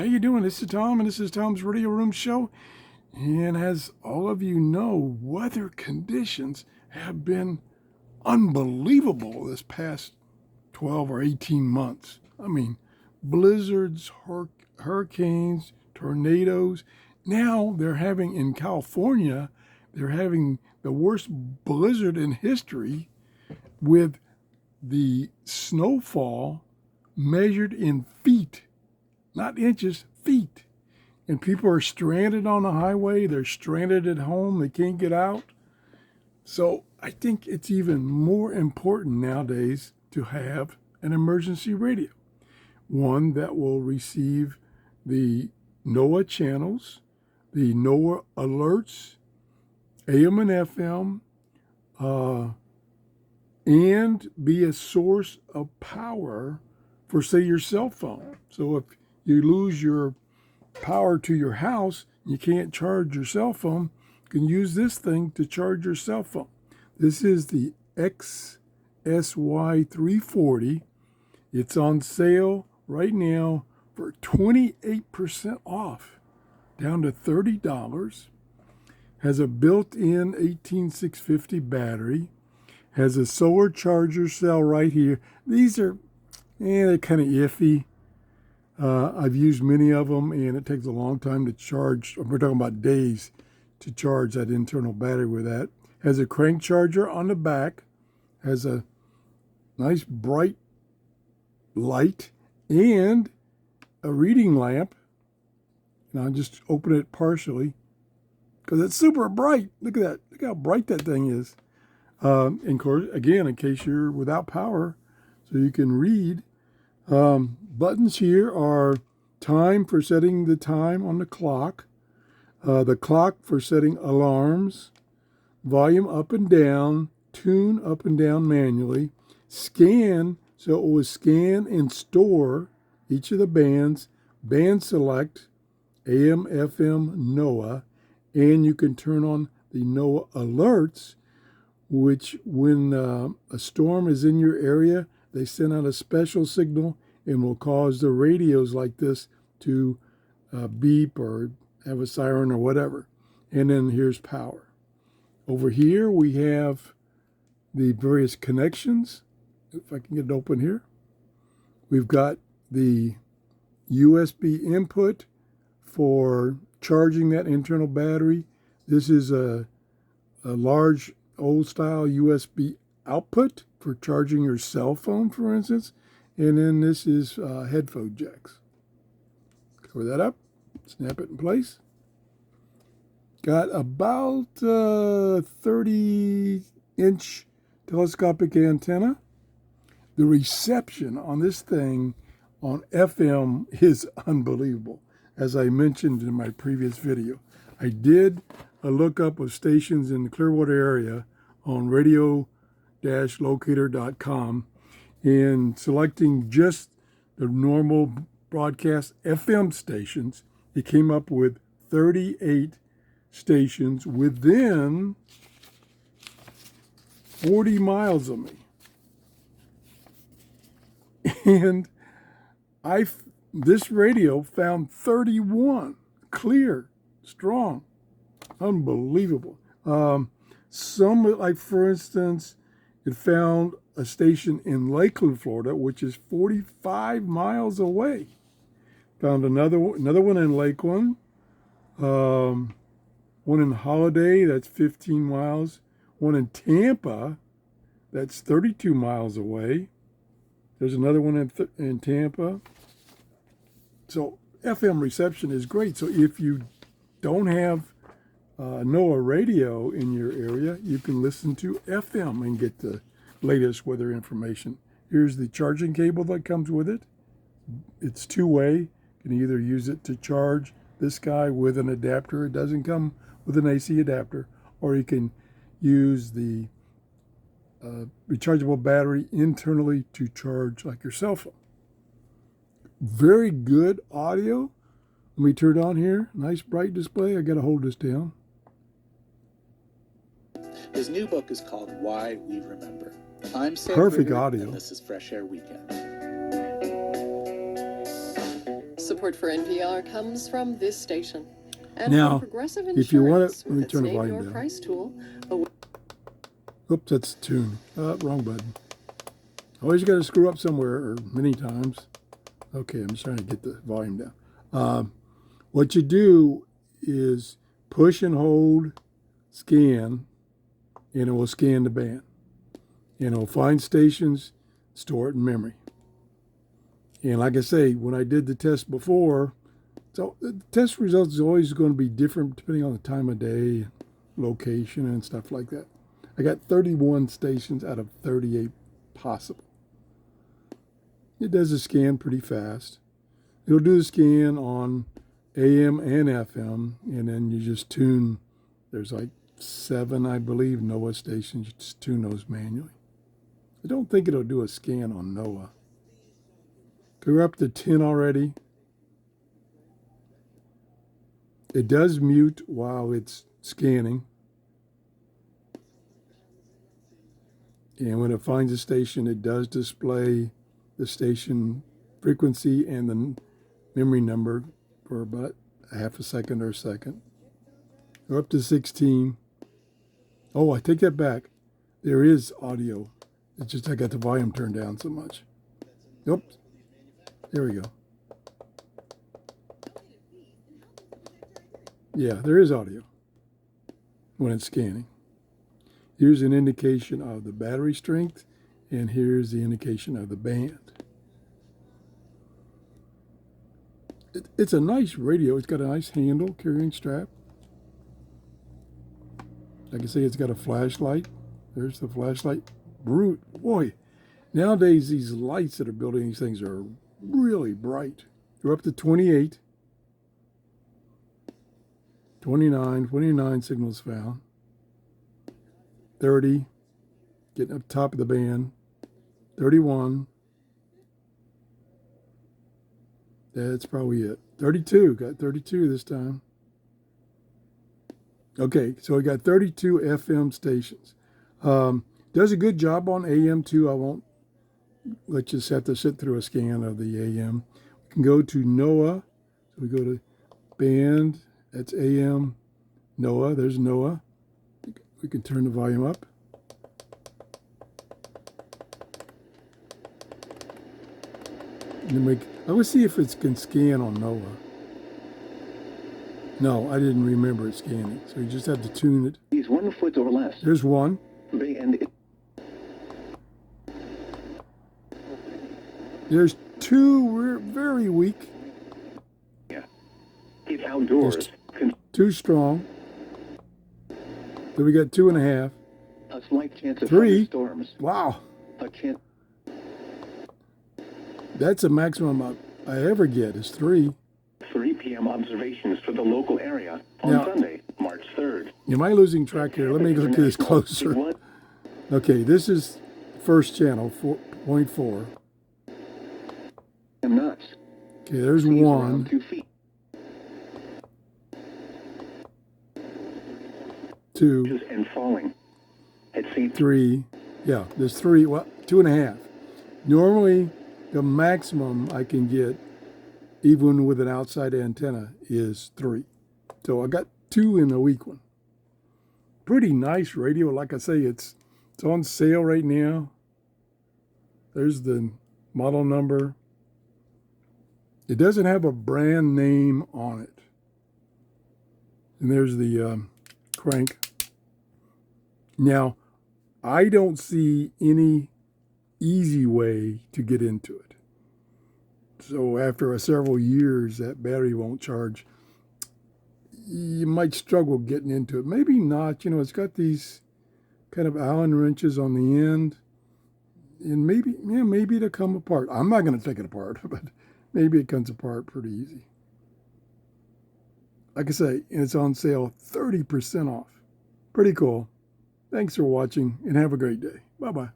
how you doing? This is Tom, and this is Tom's Radio Room Show. And as all of you know, weather conditions have been unbelievable this past 12 or 18 months. I mean, blizzards, hurricanes, tornadoes. Now they're having in California, they're having the worst blizzard in history with the snowfall measured in feet, not inches, feet. And people are stranded on the highway. They're stranded at home. They can't get out. So I think it's even more important nowadays to have an emergency radio. One that will receive the NOAA channels, the NOAA alerts, AM and FM, and be a source of power for, say, your cell phone. So if you lose your power to your house, you can't charge your cell phone, you can use this thing to charge your cell phone. This is the XSY340. It's on sale right now for 28% off, down to $30. Has a built-in 18650 battery. Has a solar charger cell right here. These are, they're kind of iffy. I've used many of them, and it takes a long time to charge. We're talking about days to charge that internal battery with that. Has a crank charger on the back. Has a nice bright light and a reading lamp. And I'll just open it partially because it's super bright. Look at that. Look how bright that thing is. And of course, again, in case you're without power, so you can read. Buttons here are time for setting the time on the clock for setting alarms, volume up and down, tune up and down manually, scan, so it will scan and store each of the bands, band select, AM, FM, NOAA, and you can turn on the NOAA alerts, which when a storm is in your area, they send out a special signal and will cause the radios like this to beep or have a siren or whatever. And then here's power. Over here we have the various connections. If I can get it open here. We've got the USB input for charging that internal battery. This is a large old style USB output for charging your cell phone, for instance. And then this is headphone jacks. Cover that up, snap it in place. Got about 30-inch telescopic antenna. The reception on this thing on FM is unbelievable. As I mentioned in my previous video, I did a lookup of stations in the Clearwater area on radio-locator.com, and selecting just the normal broadcast FM stations, it came up with 38 stations within 40 miles of me. And this radio found 31, clear, strong, unbelievable. Some, like for instance, it found a station in Lakeland, Florida, which is 45 miles away. Found another one in Lakeland, one in Holiday, that's 15 miles, one in Tampa, that's 32 miles away. There's another one in Tampa. So FM reception is great. So if you don't have NOAA radio in your area, you can listen to FM and get the latest weather information. Here's the charging cable that comes with it. It's two-way. You can either use it to charge this guy with an adapter. It doesn't come with an AC adapter. Or you can use the rechargeable battery internally to charge like your cell phone. Very good audio. Let me turn it on here. Nice bright display. I got to hold this down. His new book is called Why We Remember. I'm Sam Perfect Ritter, audio. and this is Fresh Air Weekend. Support for NPR comes from this station. And Now, from Progressive Insurance, if you want it, let with me its turn the Name volume Your down. Price tool. Oops, that's the tune. Wrong button. Always got to screw up somewhere, or many times. Okay, I'm just trying to get the volume down. What you do is push and hold, scan, and it will scan the band. And it will find stations, store it in memory. And like I say, when I did the test before, so the test results is always going to be different depending on the time of day, location, and stuff like that. I got 31 stations out of 38 possible. It does a scan pretty fast. It'll do the scan on AM and FM, and then you just tune. There's like 7, I believe, NOAA stations. You just tune those manually. I don't think it'll do a scan on NOAA. We're up to 10 already. It does mute while it's scanning. And when it finds a station, it does display the station frequency and the memory number for about a half a second or a second. We're up to 16. Oh, I take that back. There is audio. It's just I got the volume turned down so much. Oops. There we go. Yeah, there is audio when it's scanning. Here's an indication of the battery strength, and here's the indication of the band. It's a nice radio. It's got a nice handle, carrying strap. Like I say, it's got a flashlight. There's the flashlight. Boy, nowadays these lights that are building these things are really bright. We're up to 28. 29 signals found. 30, getting up top of the band. 31. That's probably it. 32, got 32 this time. Okay, so we got 32 FM stations. Does a good job on AM too. I won't let you just have to sit through a scan of the AM. We can go to NOAA. So we go to band, that's AM, NOAA, there's NOAA. We can turn the volume up. And then I will see if it can scan on NOAA. No, I didn't remember it scanning, so you just have to tune it. He's 1 foot or less. There's one. And There's 2. We're very weak. yeah. He's outdoors. There's 2 strong. Then we got 2.5. A slight chance of 3. storms. Wow. A chance. That's the maximum I ever get is 3. 3 p.m. observations for the local area on Now, Sunday, March 3rd. Am I losing track here? Let me look at this closer. Okay, this is first channel, 4.4. I'm nuts. Okay, there's He's 1. around 2 feet. 2. And falling. At St. 3. Yeah, there's 3. Well, 2.5. Normally, the maximum I can get, even with an outside antenna, is 3. So I got 2 in the weak one. Pretty nice radio. Like I say, it's on sale right now. There's the model number. It doesn't have a brand name on it. And there's the crank. Now, I don't see any easy way to get into it. So after several years, that battery won't charge. You might struggle getting into it. Maybe not. You know, it's got these kind of Allen wrenches on the end. And maybe it'll come apart. I'm not going to take it apart, but maybe it comes apart pretty easy. Like I say, it's on sale 30% off. Pretty cool. Thanks for watching and have a great day. Bye-bye.